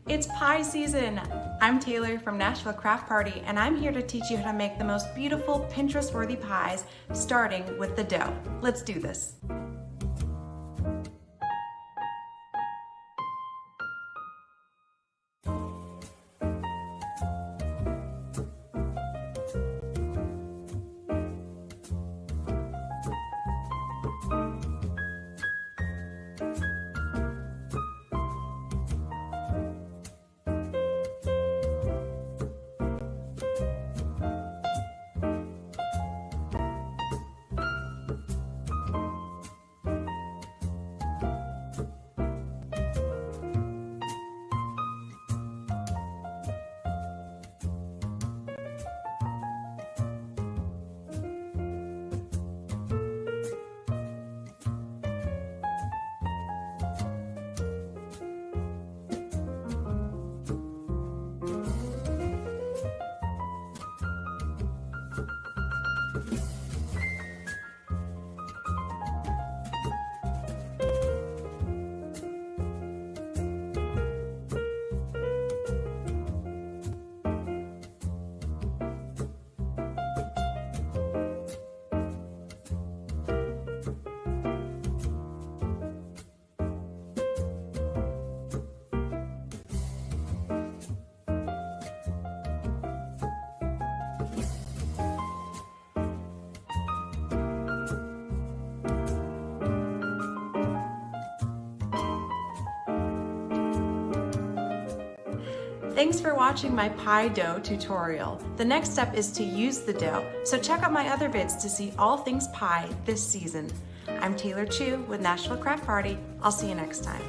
It's pie season! I'm Taylor from Nashville Craft Party, and I'm here to teach you how to make the most beautiful Pinterest-worthy pies, starting with the dough. Let's do this. Thanks for watching my pie dough tutorial. The next step is to use the dough, so check out my other vids to see all things pie this season. I'm Taylor Chu with Nashville Craft Party. I'll see you next time.